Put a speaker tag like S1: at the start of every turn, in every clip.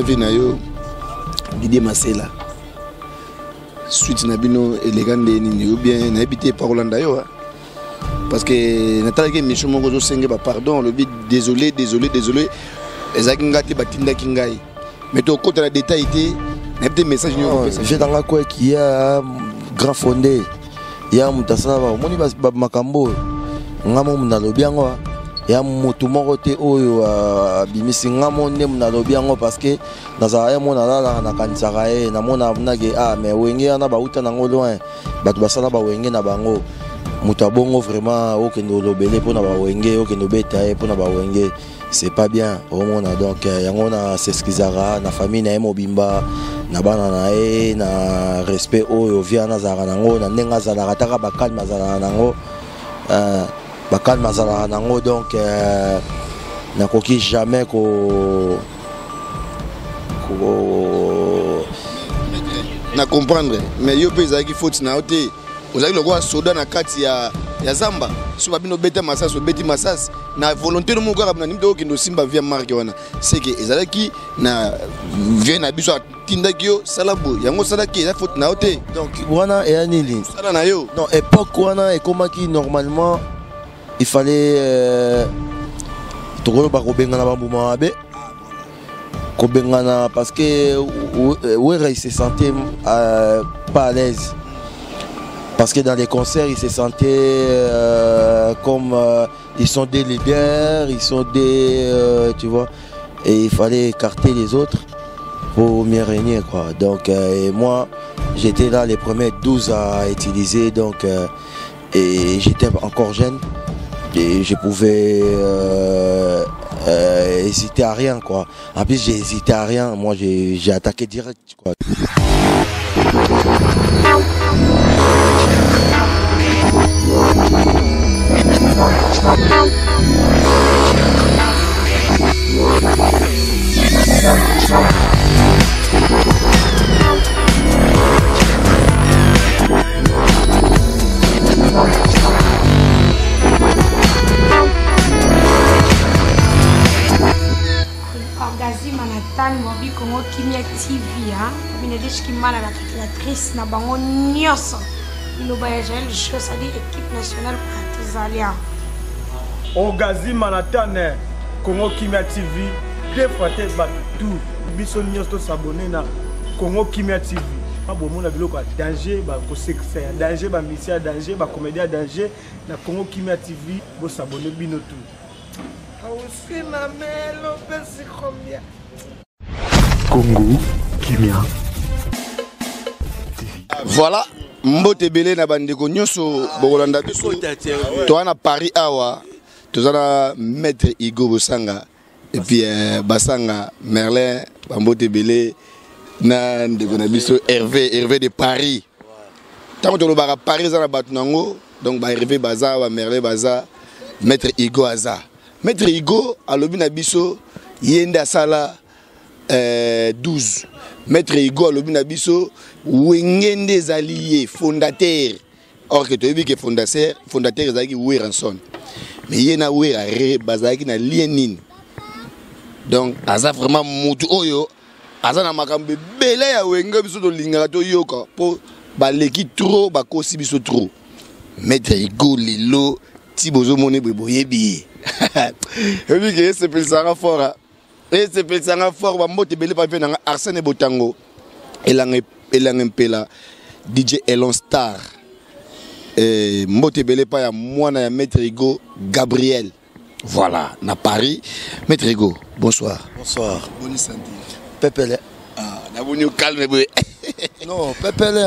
S1: vie na yo Didier Masela suite na bino élégant ni ou bien na habité par Rolanda yo parce que natala ke mission moko zo senge ba pardon le bit désolé ezaki ngati batinda kingai mais to côté la détail était na petit message ni
S2: j'ai dans la quoi qui a grand fondé ya mutasala ba moni ba makambo ngamo muna lobiango ya mutu moko te oyo bimisi ngamo nde muna lobiango parce que nazaya mona la na kanisaka e na mona nage mais wenge na ba uta nango loin batu basala ba wenge na bango mutu abongo vraiment okendo lobele pona ba wenge okendo beta e pona ba wenge c'est pas bien au monde donc yango na s'excusera na famille na mobimba na bana na e na respect oyo via na zara nango na ndenga zala kataka bakal mazala nango bakal mazala nango donc na koki jamais ko
S1: na comprendre mais yo pesa ki faute na ote ozaki lokwa soda na kati ya zamba so babino beta masas beti masas na volonté no moko na nimdo ki ndo simba via marque wana c'est que ezalaki na vient na biso tindaki yo salabo yango salaki eza faute na ote
S2: donc wana et anili
S1: sala na yo
S2: non époque wana et comment qui normalement il fallait tokolo ba kobenga na bambuma mabe kobengana parce que ouais il se sentait pas à l'aise. Parce que dans les concerts, ils se sentaient comme ils sont des leaders, ils sont des... tu vois, et il fallait écarter les autres pour mieux régner, quoi. Donc, et moi, j'étais là les premiers 12 à utiliser, donc, et j'étais encore jeune, et je pouvais hésiter à rien, quoi. En plus, j'ai hésité à rien, moi, j'ai attaqué direct, quoi.
S3: Gazi Manhattan, Mobi Congo Kimia TV, comme il dit qu'il m'a la calculatrice, n'a pas mon nios. Il nous voyage, je suis l'équipe nationale Artisalia.
S4: Au Gazi Manhattan, Congo Kimia TV, deux fois tout, biso nios to s'abonner na Congo Kimia TV. Pas bon, mon avis, danger, danger, mission, danger, comédien, danger, na Congo Kimia TV, vous s'abonner bino tout.
S5: Congo Kimia.
S1: Voilà, mbote belé na bandeko nyoso bokolanda biso. Toana Paris awa, tozana maître Igo Bosanga et puis Basanga Merlin mbote belé na ndeko na biso Hervé de Paris. Tant que ba Paris za na batu nango, donc ba Hervé Baza wa Merlin Baza, maître Igo Aza. Maître Igo a lobi na biso yenda sala 12. Maître Igo a lobi na biso wengende zalié fondateur. Or que tu as vu que fondateur ezaki Weranson. Mais yena we a bazaki na lienin. Donc aza vraiment mutu oyo aza na makambe bele ya wenga biso to lingaka to yoka po baleki trop bakosi biso trop. Maître Igo lelo ti bozo mone boyebi. Et puis que c'est plus ça fort. Et c'est plus ça fort ba mbote belé pa na Arsène Botango elang pela DJ Elon Star. Et mbote belé pa ya mwana ya Maître Igo Gabriel. Voilà, na Paris. Maître Igo, bonsoir.
S2: Bonsoir.
S1: Bonne santé.
S2: Pepele.
S1: Ah, na boni calme boy.
S2: Non, Pepele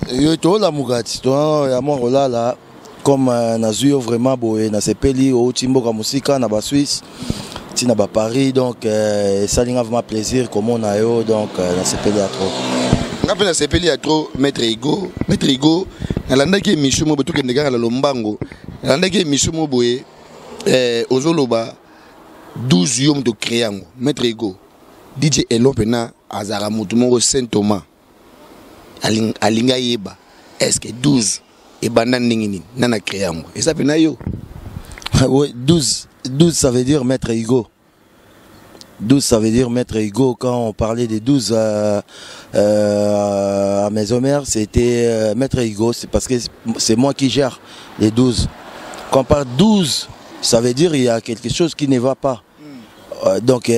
S2: yo to la mugati, to ya mo là. Comme Nazuyo vraiment boé na sepeli au Timboka Musika na ba Suisse ti na ba Paris donc ça linga vraiment plaisir comme on a yo donc na sepeli à trop
S1: ngape na sepeli à trop Maître Igo na landaki mishumo botu ke ndeka la lombango na landaki mishumo boé ozoloba 12 yom de créango Maître Igo DJ Elon pena azara mutu moko Saint Thomas alinga yeba est-ce que 12 et banane ningini nana créango et ça pena yo
S2: oui 12 ça veut dire Maître Igo 12, ça veut dire Maître Hugo. Quand on parlait des 12 à Maison-Mère, c'était Maître Hugo. C'est parce que c'est moi qui gère les 12. Quand on parle 12, ça veut dire qu'il y a quelque chose qui ne va pas. Donc,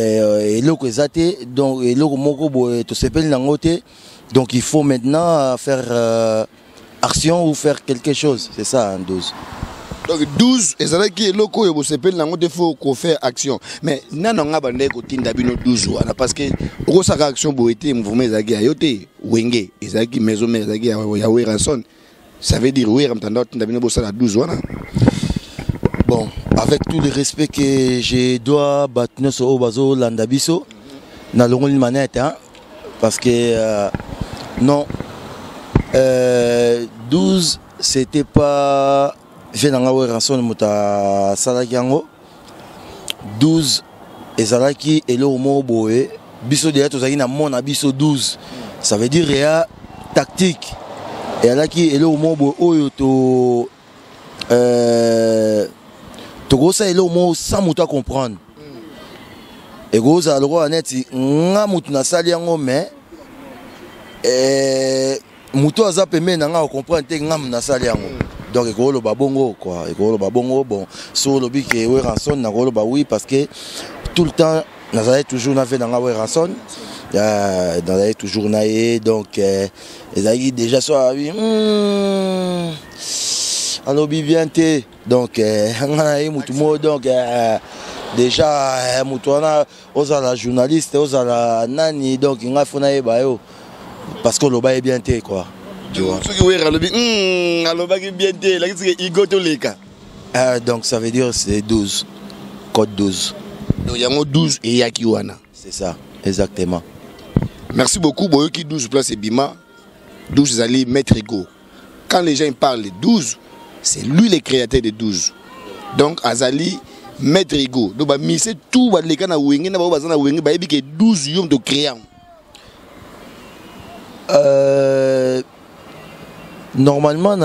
S2: donc il faut maintenant faire action ou faire quelque chose. C'est ça, un 12.
S1: Donc 12, et c'est qui est loco et vous savez il faut qu'on fait action. Mais non on a bandé côté d'abino 12 parce que au sa action pour être mouvement ezaki ayote wenge ezaki maison mais ezaki ya Weranson. Ça veut dire oui m'tando d'abino bossa la 12 wana.
S2: Bon, avec tout le respect que je dois battre sur Obazo Landabiso na longue manette hein parce que non 12 c'était pas je n'ai pas rançon muta salakiango 12 ezalaki elo mo boé biso déjà tozaki na mona biso 12 ça veut dire réa tactique et alaki elo mo boé oyo to gosa elo mo sans muta comprendre et goza aloko aneti nga mutu na saliango mais muto aza pembe na nga comprendre te nga na saliango. Donc, il y a babongo quoi. Il y a babongo bon. Sur le but que Weranson n'a pas oui parce que tout le temps, nous avons toujours navé dans la Weranson. Nous avons toujours naé donc ils ont déjà soit oui. Alors bien te donc on a eu mutumo donc déjà mutuana aux la journaliste aux la nani donc il a fait naé bayo parce que le bail bien te quoi. Donc ça veut dire c'est 12. Code 12.
S1: Donc il y a 12 et Yakiwana.
S2: C'est ça, exactement.
S1: Merci beaucoup. Boyoki 12 place et Bima. 12 Zali Maître Hugo. Quand les gens parlent de 12, c'est lui le créateur de 12. Donc Azali Maître Hugo. Donc c'est tout les gens qui ont 12 yom de créant.
S2: Normalement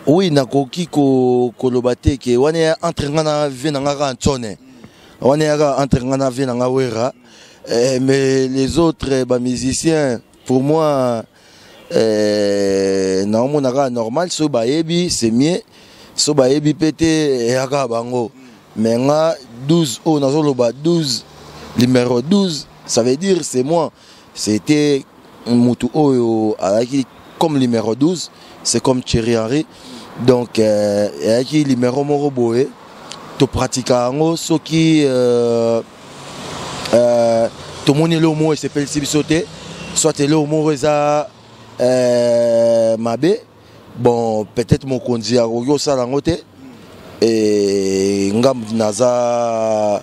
S2: oui nakoki ko kolobate ke wane entraînement venanga antone wane entraînement venanga wera mais les autres musiciens pour moi namonaka normal so bayebi c'est mieux so bayebi pété yaka bango mais nga 12 oh nazoloba 12 numéro 12 ça veut dire c'est moi c'était mutu oyo alaki comme numéro 12, c'est comme Thierry Henry. Donc, il y a numéro Moroboé, tu pratiques ce qui tout le monde est là au mot et s'appelle Sibisoté, soit là au mot Mabé. Bon, peut-être mon conduit à Royo Salangote et Ngam Naza.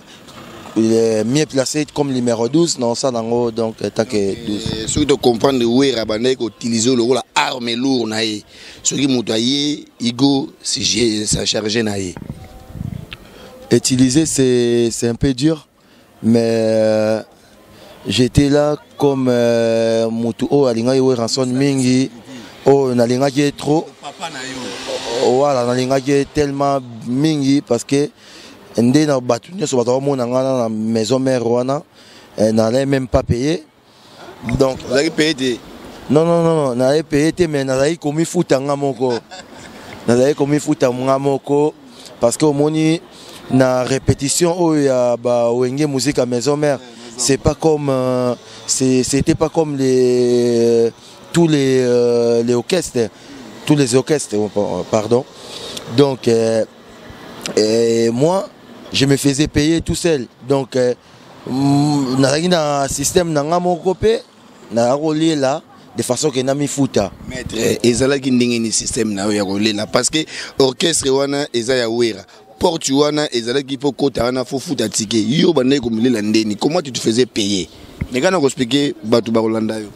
S2: Il est mieux placé comme numéro 12 non ça nango donc tant que 12
S1: ceux qui comprennent où est Rabanek utiliser le rôle arme lourde naé ceux qui moutaillé Igo si ça chargé naé
S2: utiliser c'est un peu dur mais j'étais là comme mutu o alinga yo ranson mingi o nalinga qui est trop voilà nalinga qui est tellement mingi parce que ndé na batunya so batawa mona ngana na maison mère wana n'allait même pas payer donc
S1: vous avez payé
S2: non n'allait payer mais n'allait commis futa ngamoko n'allait commis futa ngamoko parce que au moni na répétition o ya ba wenge musique à maison mère c'est pas comme c'était pas comme tous les orchestres pardon donc moi je me faisais payer tout seul donc un système là de façon que na mi futa
S1: maître ezalaki ndenge ni système na ya kolela parce que orchestre wana eza ya wera porte wana ezalaki po kota wana fo futa ticket yo banaye komilela ndeni comment tu te faisais payer mais quand on expliquer batu ba Rolanda yo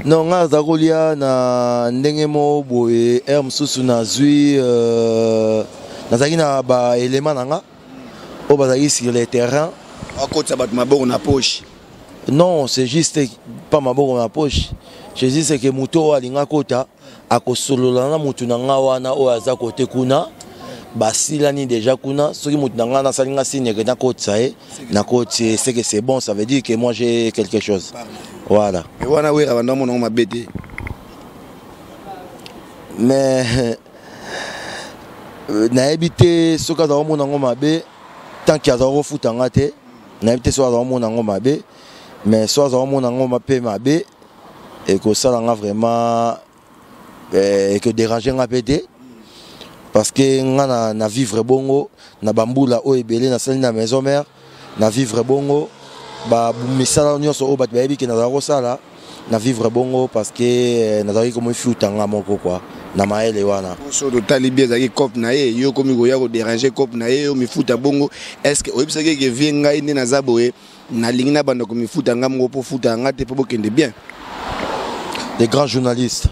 S2: non nga za kolia na ndenge mo boye mususu na zui nazaki na ba élément nanga o bazaki sur le terrain
S1: à côté ça bat maboko na poche
S2: non c'est juste pas maboko na poche je dis c'est que muto alinga kota akosolola na mutu nanga wana o aza côté kuna basilani déjà kuna soki mutu nanga na salinga signe que c'est que c'est bon, ça veut dire que moi j'ai quelque chose. Voilà.
S1: Et wana wera banda mon ma bête.
S2: Mais na habité soka za mon ngo mabe tant qu'il y a zéro foot en raté, na habité so za mon ngo mabe, mais so za mon ngo mabe mabe et que ça là vraiment et que déranger nga pété. Parce que na vivre bongo na bambula o ebele na sali na maison mère na vivre bongo ba misala nyonso o bat bayebi ke na zako sala na vivre bongo parce que na zaki comme futanga moko quoi na maele wana
S1: so to talibia zaki cop na ye yo komi go ya ko déranger cop na ye yo mi futa bongo est-ce que oyebisa ke vienga ine na zaboe na lingina bando ko mi futa ngam po futa ngate po bokende bien.
S2: Les grands journalistes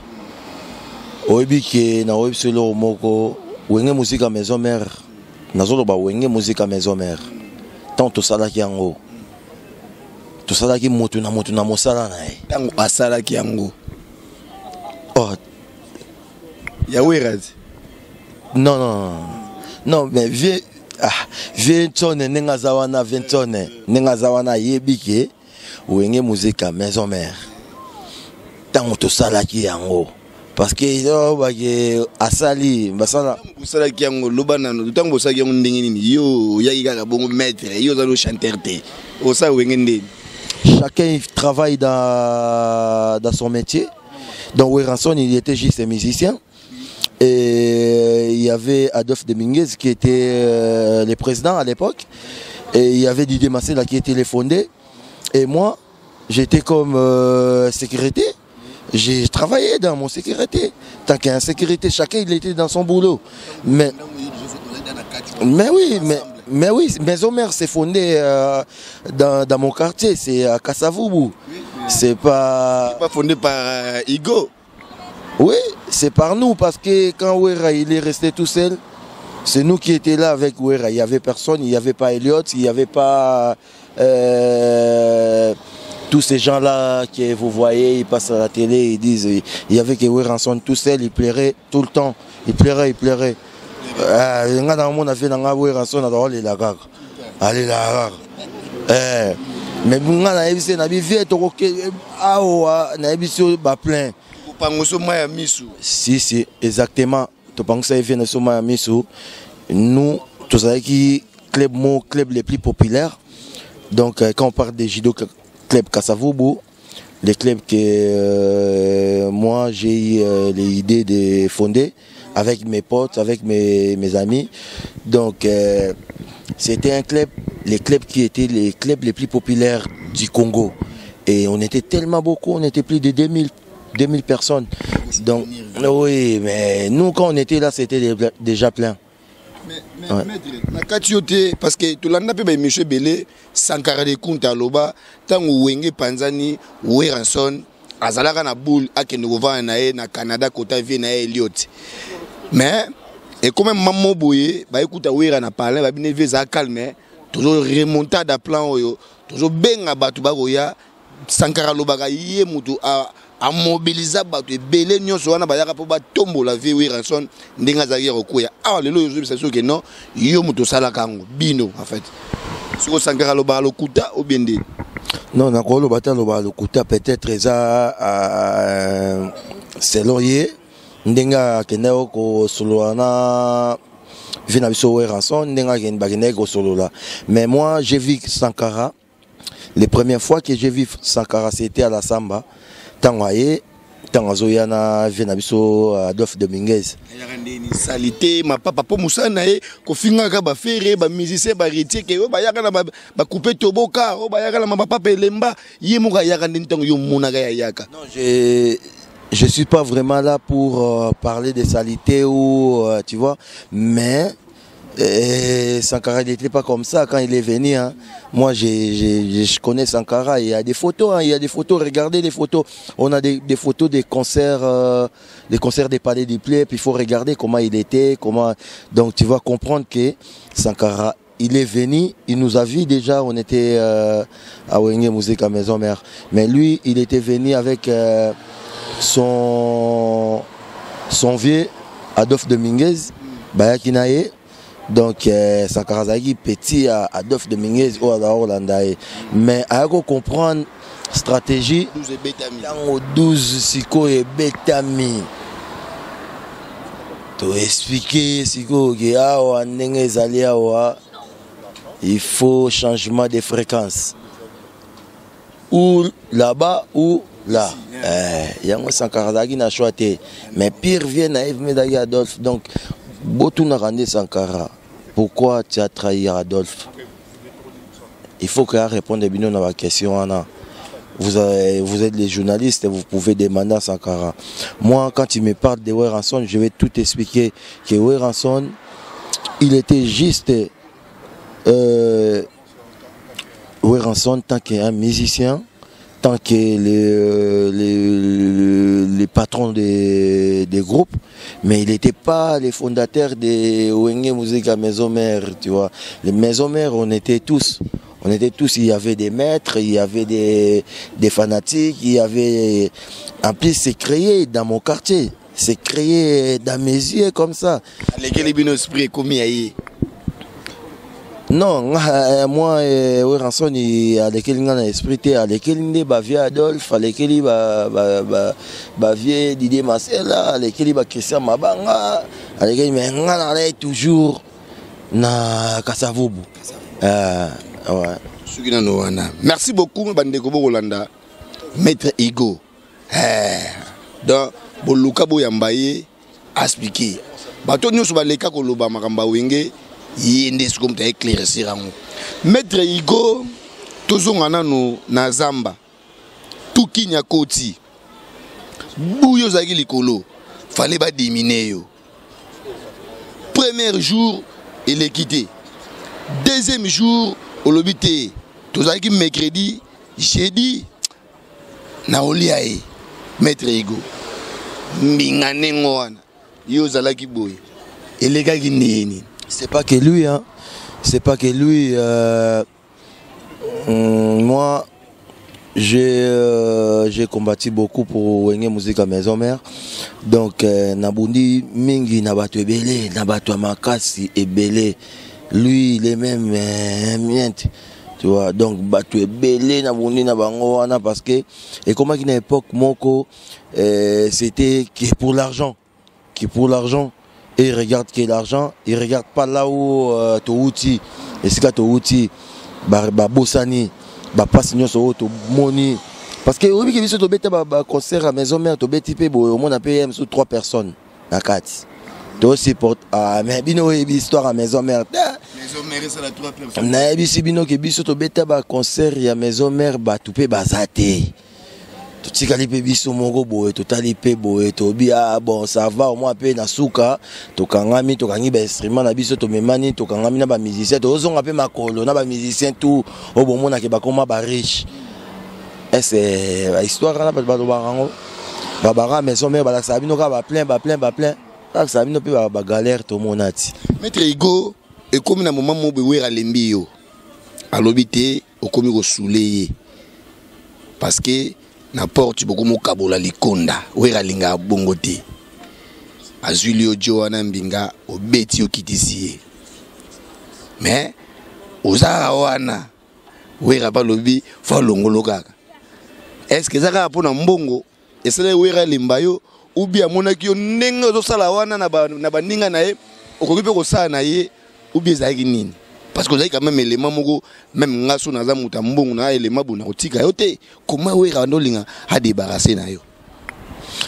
S2: oyebi ke na oyebisa lo moko wenge musique à maison mère nazolo ba wenge musique à maison mère tant to sala ki yango to sala ki motu na mosala na e
S1: tango asala ki yango
S2: oh
S1: ya werazi
S2: non mais viens tonne nenga zawana ventonne nenga zawana yebike wenge musique à maison mère tant to sala ki yango parce que asali basala
S1: usala kiango lobana tango saki yango ndenge nini yo yaki kaka bongo maître yo zalo chanteur te osa wenge ndeni.
S2: Chacun travaille dans son métier. Donc Weranson il était juste un musicien et il y avait Adolphe Dominguez qui était le président à l'époque et il y avait Didier Massé là qui était le fondé et moi j'étais comme sécurité. J'ai travaillé dans mon sécurité. Tant qu'il y a une sécurité, chacun il était dans son boulot. Mais oui, Maison Mère s'est fondée dans mon quartier, c'est à Kasavubu. C'est pas
S1: fondé par Igo.
S2: Oui, c'est par nous parce que quand Wera il est resté tout seul, c'est nous qui étions là avec Wera. Il n'y avait personne, il n'y avait pas Elliot, il n'y avait pas tous ces gens-là que vous voyez, ils passent à la télé, ils disent, il y avait que Weranson tout seul, il pleurait tout le temps, il pleurait. Mais si, exactement. Nous, tous les clubs les plus populaires, donc quand on parle des judo club Kasavubu, les clubs que moi j'ai eu l'idée de fonder avec mes potes, avec mes amis. Donc c'était un club, les clubs qui étaient les clubs les plus populaires du Congo. Et on était tellement beaucoup, on était plus de 2000 personnes. Donc oui, mais nous quand on était là, c'était déjà plein.
S1: Mais maître, parce que tout le monde a Michel Belé, Sankara de Kunta Loba, tant Wenge Panzani, Weranson, Azalaka na boule, Akenova na Canada, Kota Viena Elliot. Mais, et quand même Maman Boye, écoute, Wera na parlé, va bien visa calme, toujours remontade à plan, toujours ben à Batubagoya, Sankara Lobaga, Yemutu a mobilisé bato belé nyonso wana bayaka po ba tombo la vie Weranson ndenga zaki rokoya ah lelo yo c'est sûr que non yo muto sala kango bino en fait siko Sankara loba lokuta ou bien ndé
S2: non na ko loba ta loba lokuta peut-être ça selon ye ndenga keneo ko soloana vina biso Weranson ndenga ken bagene ko solola mais moi j'ai vu Sankara les premières fois que j'ai vu Sankara c'était à la Samba. Tangazoyana Venabiso Adolphe Dominguez.
S1: Salité, ma papa pour Moussa nae, kofinga ka ba ferre, ba musicien ba retier ke ba yaka na ba couper toboka, ba yaka na ma papa lemba, yemuka yaka ntango yo monaka yaka.
S2: Non, je suis pas vraiment là pour parler de salité ou tu vois, mais Sankara n'était pas comme ça quand il est venu. Hein. Moi, je connais Sankara. Il y a des photos. Hein. Il y a des photos. Regardez les photos. On a des photos des concerts des Palais du Play. Puis il faut regarder comment il était. Donc tu vas comprendre que Sankara, il est venu. Il nous a vus déjà. On était à Wenge Musique à Maison Mère. Mais lui, il était venu avec son vieux Adolphe Dominguez, Bayakinae. Donc Sankara Zaki petit à Adolphe Dominguez ou à Orlanda. Mais à comprendre stratégie 12 siko et betami. To expliquer siko que awa ndenge ezali awa il faut changement de fréquence. Ou là-bas ou là. Yango Sankara Zaki n'a choisi. Mais pire vient naïf Medagi Adolphe. Donc Botou n'a rendu Sankara. Pourquoi tu as trahi Adolphe? Il faut qu'il réponde à la question. Vous êtes les journalistes et vous pouvez demander à Sankara. Moi, quand il me parle de Werrason, je vais tout expliquer. Que Werrason, il était juste Werrason tant qu'un musicien, tant que les patrons des groupes, mais il n'était pas les fondateurs de Wenge Musique à Maison Mère, tu vois. Les Maisons Mères, on était tous, il y avait des maîtres, il y avait des fanatiques, il y avait... En plus, c'est créé dans mon quartier, c'est créé dans mes yeux comme ça.
S1: Lesquels les esprit commis.
S2: Non, moi, Werrason, avec lequel on a esprit, avec lequel il va via Adolphe, avec lequel il va via Didier Marcella, avec lequel il va Christian Mabanga, avec lequel il va toujours na Kasavubu. Ouais.
S1: Merci beaucoup, Bandeko Bolanda, Maître Igo. Donc, Boluka Boyambaye a expliqué. Bato nous sommes les cas que l'Oba Makamba Wenge. Yende comme t'as éclairci rango. Maître Igo, toujours en na Zamba, tout qui n'y a côté. Bouyo zagi likolo, fallait pas diminuer yo. Premier jour, il est quitté. Deuxième jour, au lobité, tout ça qui mercredi, jeudi, na oliae, Maître Igo. Mingane ngoana, yo zalaki boy. Et les gars qui n'y
S2: c'est pas que lui, hein. C'est pas que lui. Moi, j'ai combattu beaucoup pour Wenge Musique à Maison Mère. Donc, Nabundi Mingi Nabatu Ebele, Nabatu Makasi Ebele. Lui, il est même miente. Tu vois, donc, Batu Ebele, Nabundi Nabango, parce que, et comment à une époque, Moko, c'était pour l'argent. Qui pour l'argent. Et il regarde que l'argent, il regarde pas là où tu outil, et c'est quand tu outil, bossani, passe sur to moni. Parce que oui, que tu bête concert à Maison Mère, tu bête typé, au monde a payé sur 3 personnes, à 4. Tu aussi porte à mais bino histoire à Maison Mère.
S1: Maison Mère c'est la 3 personnes.
S2: Na bisi bino que biso to bête concert à Maison Mère, tu peux bazate. Tu sais biso mongo boye totali pe boye to bia bon ça va au moins pe na suka to kangami to kangi ba instrument na biso to memani to kangami na ba musicien to zonga pe makolo na ba musicien tout au bon mona ke ba koma ba riche et c'est histoire na ba barango ba bara Maison Mère ba ça bino ka ba plein ça bino pe ba galère to monati.
S1: Maître Igo et comme na moment mo be wera lembi yo alobité o komi ko souleye parce que n'importe beaucoup mon kabola likonda wera linga bongote azulio joana mbinga obeti okitisi mais ozara wana wera ba lobi fa longolo kaka est-ce que zaka pona mbongo esele wera limbayo ou bien monaki yo ndenge zo sala wana na baninga na ye okokipe ko sala na ye ou bien zaki nini. Parce que vous avez quand même élément même ngaso naza muta mbongo na élément bona otika yote comment we randolinga a débarrasser na yo.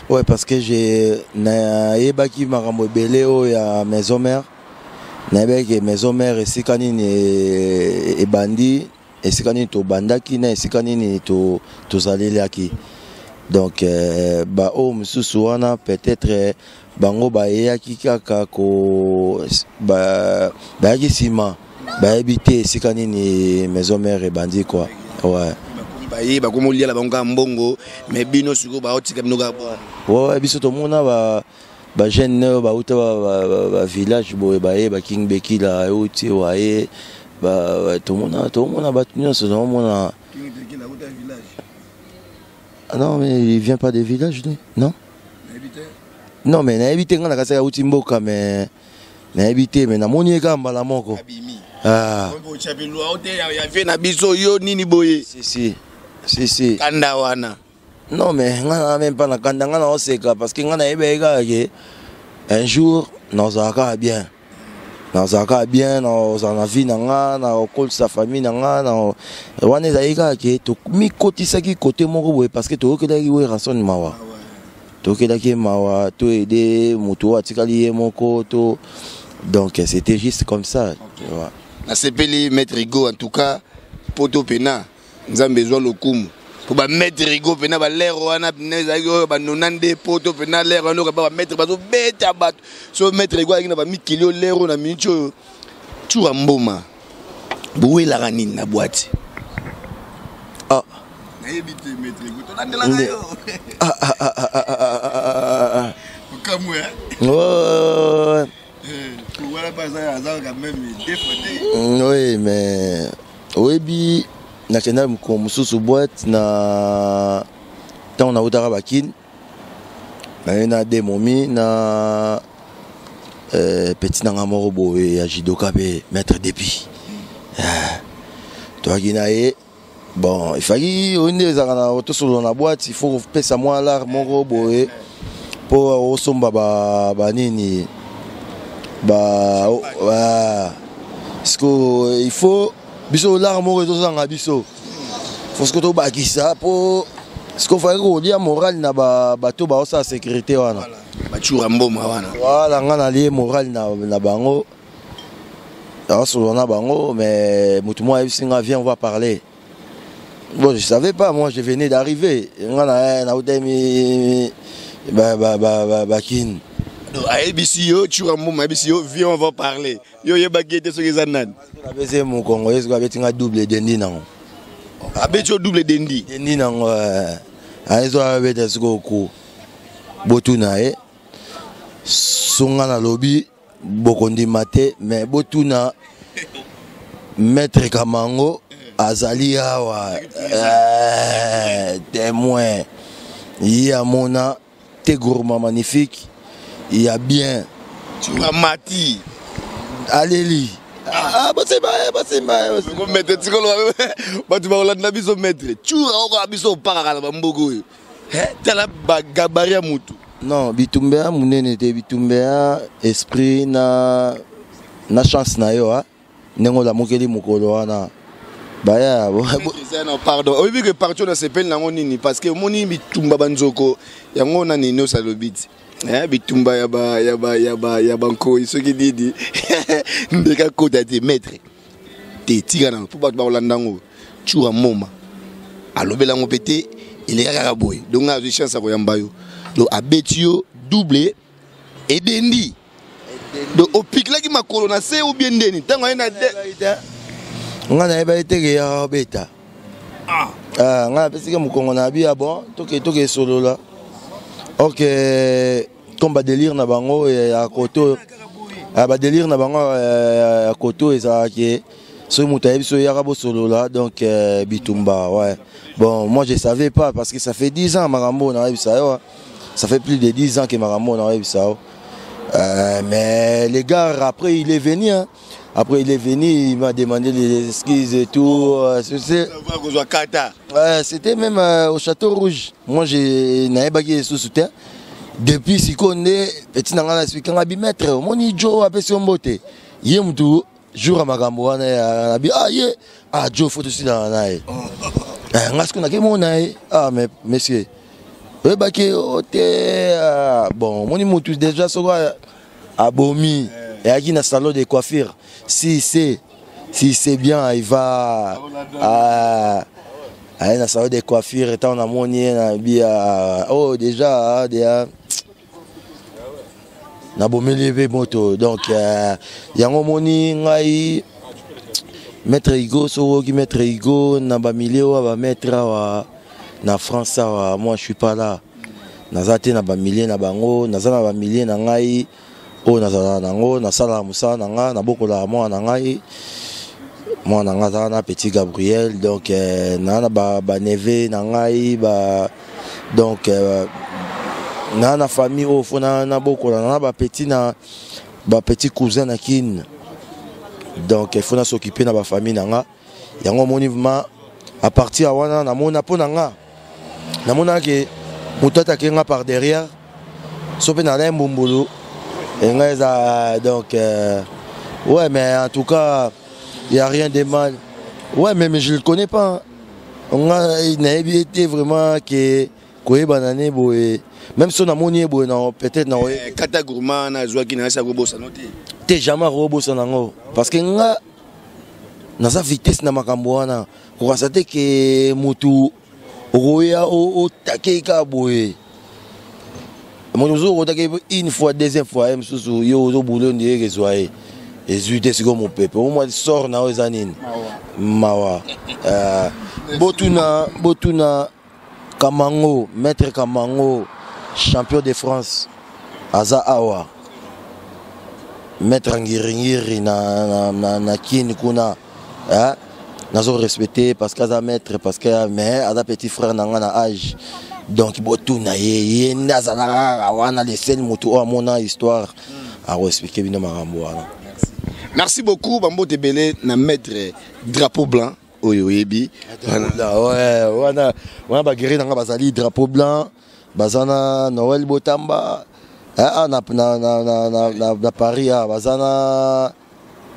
S2: Ouais parce que j'ai na yebaki makambo belé o ya Maison Mère. Na yebaki Maison Mère esikani e bandi esikani to bandaki na esikani ni to zalelaki. Donc ba o mususu wana peut-être bango ba yaki kaka ko ba yaki sima. Bah habiter c'est quand ni Maison Mère et bandit quoi. Ouais.
S1: Bah comme lié la banque mbongo mais bino suko ba otika binoga.
S2: Ouais biso to mona ba jeune ba uta ba village boy ba King Beki la uti ouais ba to mona ba tunyo so mona. King Beki la uta village. Ah non mais il vient pas des villages lui. Non. Non mais na habiter ngana kasa uti mboka mais na habité mais na moni ka mbala moko ah si
S1: kanda wana
S2: non mais ngana même pas na kanda ngana oseka parce que ngana ebeka ke un jour nous allons bien nous allons bien nous en vie na na okol sa famille na wana zaika ke to mi kotisa ki côté moko boye parce que to okela ki we ranson mawa to okela ki mawa to aider moto atikali ye moko to donc c'était juste comme ça tu vois
S1: na sepeli maître Igo en tout cas poto pena nzambe zo lokumu pour ba maître Igo pena ba lero wana pena ba nonande poto pena lero no ba maître ba zo beta bat so maître Igo akina ba mikilio lero na mincho tu amboma buwe la ranine na boîte
S2: ah
S1: na yebite maître Igo to landela ngayo kamwe
S2: oh
S1: voilà pas ça quand même défauté
S2: oui mais oui national comme sous boîte na tant na utara bakin na des momies na petit na moro boye ya jidoka be maître depuis toi qui nae bon il fallait on est na auto solo na boîte il faut pesa moi là moro boye pour osomba ba nini bah parce que il faut biso l'arme au zanga biso faut ce que to ba ça pour ce qu'il faut dire moral na bato ba sa sécurité wana
S1: ba chura mboma wana
S2: voilà ngana lié moral na bango solo na bango mais mutu moi singa vient on va parler bon je savais pas moi je venais d'arriver ngana na utemi ba kin
S1: ABCO, tu as mon ABCO, viens, on va parler. Yo, y'a baguette sur les ananas.
S2: C'est mon Congo, est-ce que vous avez double dendi non?
S1: ABCO double dendi.
S2: Dendi non, ils ont avec des gros Botuna, Songana lobby, Bokondi Mate, mais Botuna, Maître Kamango, Azali Awa, témoin, Yamona, t'es gourmand magnifique. Il y a bien.
S1: Tu as mati.
S2: Allez-y. Ah, bah c'est pas.
S1: Vous mettez, tu vas la biso mettre. Tu as biso parala bambogo. Tu as la gabaria mutu.
S2: Non, bitumbea munene te bitumbea esprit na chance na yo ha. Nengo la mokeli mokolo wana. Baya.
S1: Pardon. Oui, que partout dans ces peines là on nini parce que moni bitumba banzoko yango na nino salobiti. Bitumba yaba nko ce qui dit ndeka kota te maître te tigana pour ba landango chura moma alobela ngo pété il est kaka boy donc a chance à koyamba yo donc abetio doublé et dendi donc au pic là qui ma corona c'est ou bien deni tango ina
S2: ngana eba eteke ya beta ngana pesike mukongo na bia bon toke solo là. Ok, comme ba délire na bango et à koto ba délire na bango à koto et ça qui ce moutaïb so yarabo solo là donc bitumba ouais. Bon, moi je savais pas parce que ça fait 10 ans Marambo na ça ça fait plus de 10 ans que Marambo na ça. Mais les gars après il est venu hein. Après il est venu, il m'a demandé les excuses et tout. C'était même au Château Rouge. Moi, j'ai n'avais pas de soutien. Depuis si qu'on est petit dans la suite, quand on a bien maître, mon Joe a passé son beauté. Hier, tout jour à Magambo, on a dit Joe faut aussi dans la naïe. Est-ce qu'on a que mon naïe? Ah mais monsieur, bon, mon imoutou déjà sur à Bomi. Et à qui na salon de coiffure, si c'est bien, il va à un salon de coiffure, et on a monnaie, oh déjà, na bomé levé moto, donc il y a un monnaie, maître Igo, so qui maître Igo, na ba milieu, va mettre na France, moi je suis pas là, na zate na ba milieu na bango, na zana ba milieu na ngai. Oh nazala nango nasala musa nanga na bokola moi na ngai moi na ngata na petit Gabriel donc na ba neve na ngai ba donc na famille au fona na bokola na ba petit na ba petit cousin na kin. Donc il faut s'occuper de la famille nanga. Il y a un monument à partir de là, namona ponanga. Namona que mutata kenga par derrière. Sope na la mbumbulu. Donc ouais, mais en tout cas, il n'y a rien de mal. Ouais, mais je le connais pas. On a été vraiment que banané boy. Même si on a monié boy non peut-être non.
S1: Kata gourmand na joie qui na sa robo sanoté.
S2: T'es jamais robo sanango parce que nga na sa vitesse na makamboana. Ko rasate que mutu roya o takeka boy. Mon jour une fois deuxième fois même sous yo au boulot ni rezoyer. Et zuité c'est comme mon peuple. Au moins sort na ozanine. Mawa. Botuna Kamango, maître Kamango, champion de France. Aza Awa. Maître Ngiri na kin kuna. Nazo respecté parce qu'aza maître parce que mais aza petit frère nanga na âge. Donc botuna ye nazana wana les scènes moto a mon histoire à respecter bino marambo wana.
S1: Merci beaucoup Bambo Tebele na maître drapeau blanc oyo yebi.
S2: Ouais wana ba guéri nanga bazali drapeau blanc bazana Noël Botamba na Paris bazana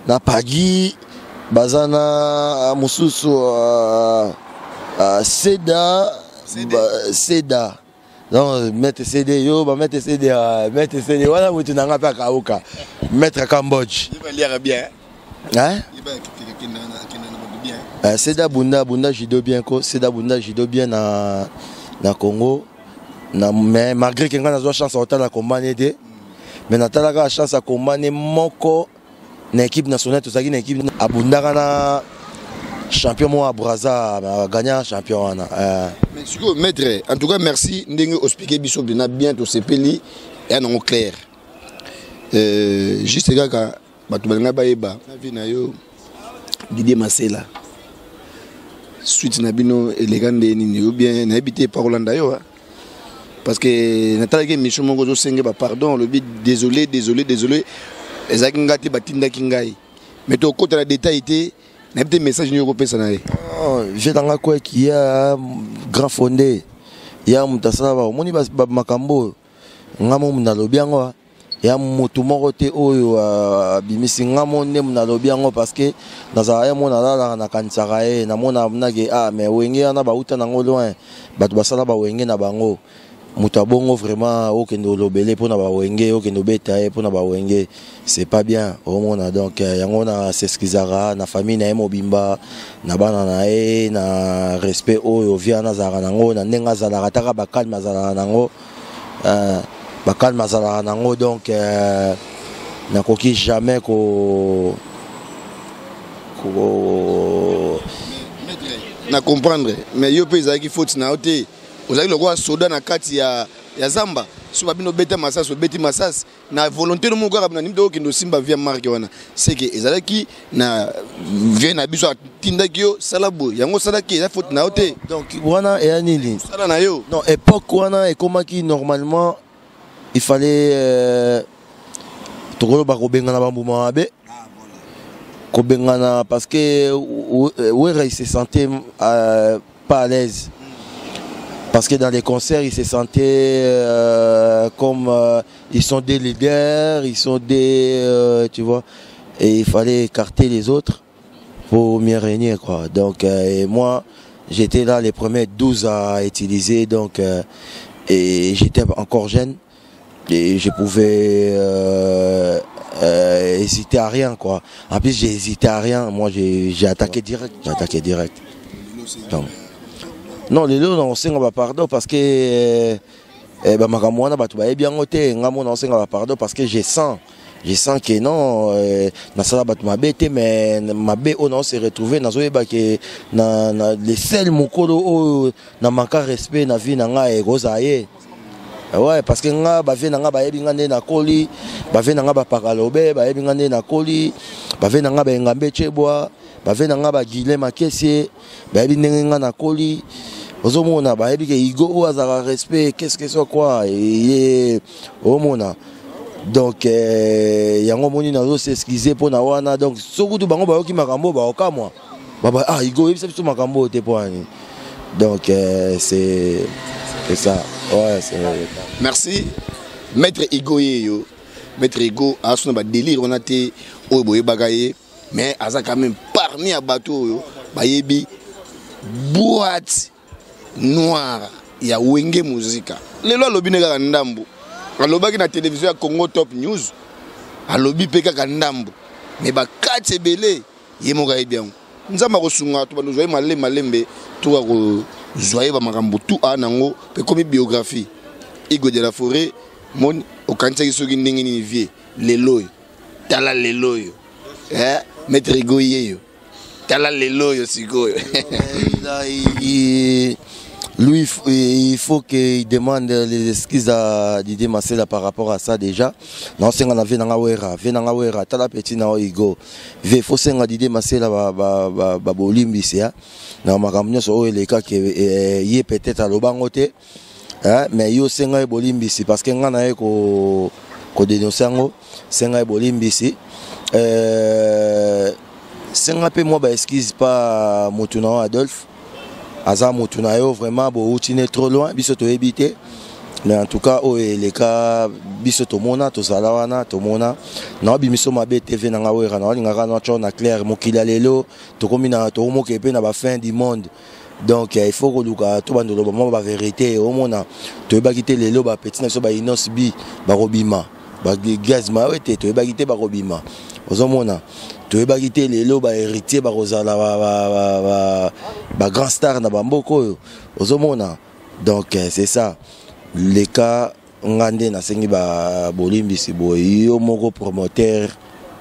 S2: na Pagui bazana mususu Seda non mettre CD yo ba mettre CD voilà mutu nanga pa kaoka mettre Cambodge
S1: il va lire bien
S2: hein
S1: il va bien
S2: Seda bunda jido bien ko Seda bunda jido bien na Congo na mais malgré que nga nazo chance à la combat n'était mais natala ka chance à combat ne moko na équipe nationale to saki na équipe abundaka na champion moi Braza gagnant champion
S1: mais maître en tout cas merci ndenge expliquer biso bien to sepeli et non clair juste kaka batu balinga bayeba na vie na yo Didier Masela suite na bino elegande nini ou bien na habité par Rolanda yo parce que natala ke mission mongo zo senge ba pardon le bit désolé ezaki ngati batinda kingai mais to côté la détail était n'a pas de message européen ça n'aille.
S2: J'ai dans la quoi qui y a grand fondé, il y a mutasala ba moni ba makambo ngamo muna lobiango ya mutu morote oyo bimisi ngamo ne muna lobiango parce que dans aya mona la na kansarae na mona mnage mais wenge na ba uta na loin batu basala ba wenge na bango mutu bongo vraiment okendo lobele pona ba wenge okendo beta pona ba wenge c'est pas bien au monde donc yango na s'excusera na famille na mobimba na bana na na respect oyo via na zara nango na ndenga zala rataka ba calme zala nango ba calme zala nango donc na koki jamais ko
S1: na comprendre mais yo pesa qui faut na oté ozali lokwa soda na kati ya zamba so babino beta masas beti masas na volonté no moko na nimdo kindo simba via marque wana c'est que ezalaki na vient na biso tindaki yo salabo yango salaki ya faute na oté
S2: donc wana et anili
S1: sala na yo
S2: non époque wana et comment qui normalement il fallait tokolo ba kobenga na bambuma abe kobengana parce que ouais il se sentait pas à l'aise. Parce que dans les concerts, ils se sentaient comme ils sont des leaders, ils sont des... tu vois, et il fallait écarter les autres pour mieux régner, quoi. Donc, et moi, j'étais là les premiers 12 à utiliser, donc, et j'étais encore jeune, et je pouvais hésiter à rien, quoi. En plus, j'ai hésité à rien, moi, j'ai attaqué direct, Donc, non, les lots, on sait pardon parce que makamwana batu ba bien ngoté ngamo on sait pardon parce que je sens que non na sala batu mabete mais mabe on s'est retrouvé na zoyeba que na les sel mokolo na manka respect na vie na nga e gozaye ouais parce que nga ba vie na nga ba yebi ngande na koli ba vie na nga ba pakalobe ba yebi ngande na koli ba vie na nga ba ngambe cheboa ba vie na nga ba gile makesi ba yebi nga na koli Ozomona ba yebi ke igo azara respect qu'est-ce que soit quoi et omona Donc yango moni nazo s'excuser pour na wana donc sokutu bango ba yoki makambo ba okamwa baba ah igo yebisa biso makambo te poani donc c'est ça ouais c'est
S1: merci maître Igo yeyo maître Igo a son ba délire on a té o boye bagaye mais aza quand même parmi à bateau yo ba yebi boîte noire ya wenge musique lelo alobi neka ndambo alobaki na télévision ya Congo Top News alobi peka ka ndambo mais ba kati ebele yemoka bien nzamba ko sunga to ba nozwa malembe to ko zoyer ba makambo tout anango pe comme biographie Igo de la Forêt mon okantsa kisoki ndenge ni vie lelo tala lelo yo maître Igo yeyo tala lelo yo sikoyo
S2: lui, il faut qu'il demande les excuses à Didier Massela par rapport à ça déjà. Non, c'est qu'on a vu dans la Wera, t'as la petite na Igo. Il faut que Didier Massela ba bolimbisi hein. Non, ma campagne sur les cas qui est peut-être à l'obangote, mais yo senga bolimbisi parce que on a ko dénoncer ngo senga bolimbisi. Senga pe moi ba excuse pas Motuna Adolphe. Aza Motunayo vraiment bo utine trop loin biso to éviter mais en tout cas les cas biso to mona to salawana to mona na bimiso mabe TV na ngawera na ngaka na chona clair mokila lelo to komina to mo kepe na ba fin du monde donc il faut que luka to bando lo ba vérité au mona to ba quitter lelo ba petit na so ba inos bi ba robima ba gaz ma wete to ba quitter ba robima ozomona to ba quitter lelo ba héritier ba rozala ba grand star na bamboko ozomona donc c'est ça les cas ngande na sengi ba bolimbisi boyo moko promoteur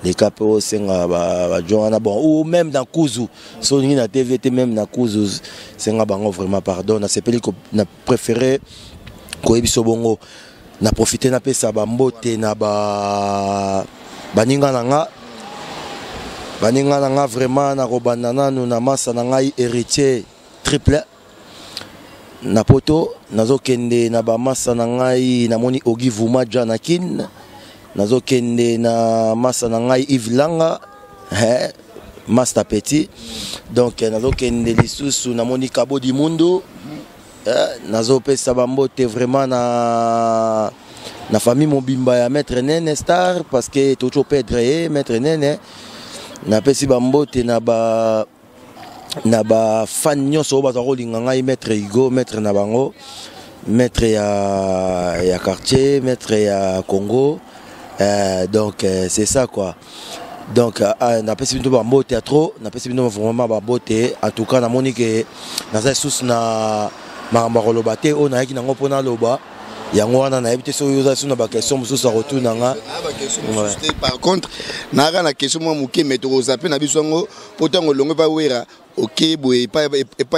S2: les cas po senga ba joana bon ou même dans Kuzu soningi na TVT même na Kuzu senga bango vraiment pardon na sepeli ko na préféré ko ebiso bongo na profiter na pesa bambote na baninga nanga baninga nanga vraiment na robandana nous na massa na ngai héritier triple na poto nazokende na ba massa na ngai na moni Ogi Vuma Janakin nazokende na massa na ngai Yves Langa Master Petit donc nazokende lisusu na moni Kabo di Mundo nazopesa bambote vraiment na famille Mobimba ya maître Nene Star parce que toujours perdre maître Nene na pesi bambote na ba fan nyonso ba rolinga ngai maître Igo maître na bango maître ya quartier maître ya Congo donc c'est ça quoi donc na pesi bintu bambote ya trop na pesi bintu vraiment bambote en tout cas na moni que na za sous na makambo koloba te o na yaki nango pona loba yango wana na yebite so yoza suna ba question mususu a retour nanga
S1: par contre na na question mo muke metro zape na bisongo potango longo ba wera OK boye pas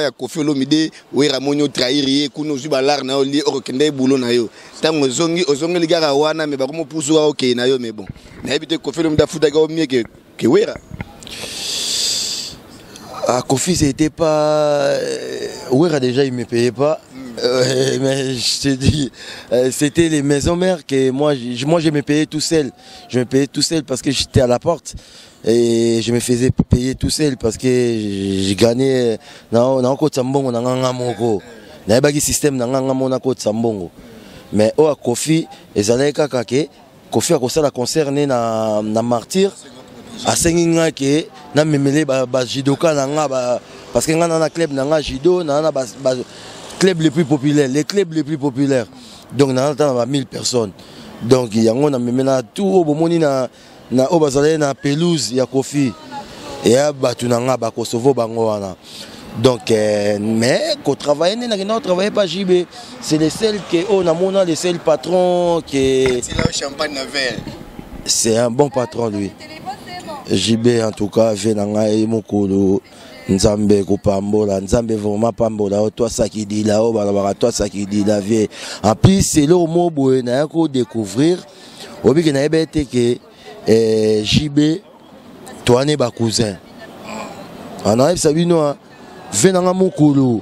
S1: ya Koffi Olomide wera monyo trahir kuno zuba lar na oli okende bulo na yo tango zongi ligara wana me ba komo pusu wa OK na yo mais bon na yebite Koffi Olomide futa ga mieux que wera
S2: à Koffi c'était pas wera déjà il me payait pas. Mais je te dis, c'était les maisons mères que moi je me payais tout seul. Je me payais tout seul parce que j'étais à la porte et je me faisais payer tout seul parce que j'ai gagné dans côté Sambongo dans nganga moko. Na bagi système dans nganga mona côté Sambongo. Mais au Koffi ezalai kaka ke Koffi akosala concert na Martyr asenginga ke na memele ba jidoka na nga parce que nga na club na nga jido na ba club les plus populaires, les clubs les plus populaires. Donc, on a 1000 personnes. Donc, il y a un tout au moment na obazale na pelouse ya Koffi et à batunanga ba Kosovo bangoana. Donc, mais qu'on travaille on travaille pas JB. C'est les seuls que on a mon les seuls patrons qui.
S1: C'est là champagne na verre.
S2: C'est un bon patron lui. JB en tout cas venanga et mokolo. Nzambe kupambola nzambe vraiment pambola toi ça qui dit là-haut balabara toi ça qui dit la vie en plus c'est le mot boye na ko découvrir obi ke na ebete ke JB toi ne ba cousin ana sabino venanga mokolo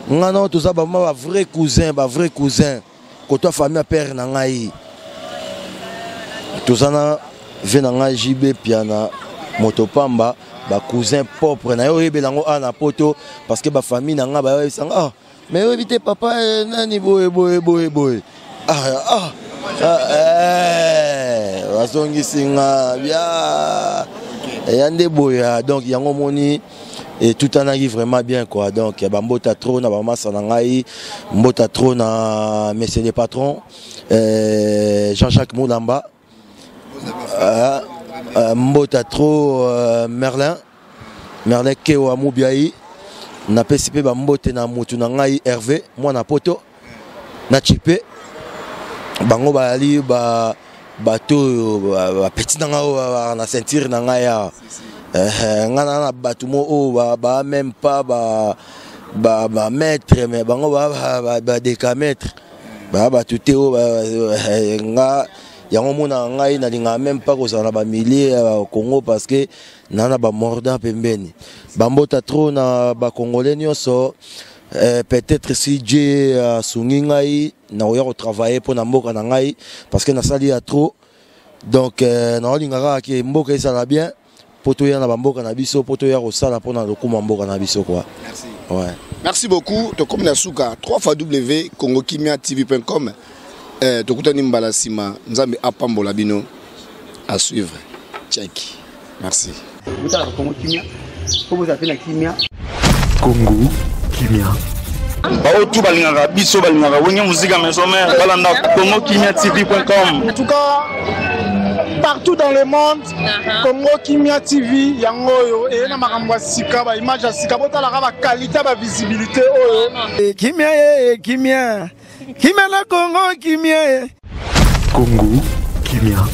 S2: ngana to za ba vrai cousin ko toi famille père na ngai tozana venanga JB piana motopamba ba cousin propre na yo yebelango ana poto parce que ba famille nanga ba yebisanga ah mais éviter papa nani boy wasongisinga bia yande boya donc yango moni et tout en arrive vraiment bien quoi donc mbota trop na ba masa na ngai mbota trop na monsieur le patron Jean-Jacques Moulamba mbota trop Merlin Kewa Moubiaï na PCP ba mbote na mutu na ngai Hervé moi na poto na chipé bango ba ali ba bato ba petit nanga na ceinture na ngai ya ngana na bato mo o ba même pas ba mètre mais bango ba décamètre ba tout o nga yango mona ngai na linga même pas kozala ba milliers au Congo parce que nana ba morda pembeni bambota trop na ba congolais nyonso peut-être si Dieu sungi ngai na oya ko travailler pour na mboka na ngai parce que na sali ya trop donc na linga ka mboka esala bien poto ya na bamboka na biso poto ya ko sala pour na lokuma mboka na biso quoi. Merci. Ouais.
S1: Merci beaucoup. To comme na suka 3xw.congokimiatv.com tokutani mbala sima nzambe apambola bino à suivre. Check. Merci.
S5: Congo Kimia.
S6: Bao tout balingaka biso balingaka wenge musique maison mère balanda congokimiatv.com.
S4: En tout cas partout dans le monde Congo Kimia TV yango yo et na makambo sika ba image sika botala ka ba qualité ba visibilité oyo Kimia na Congo Kimia
S5: Congo Kimia.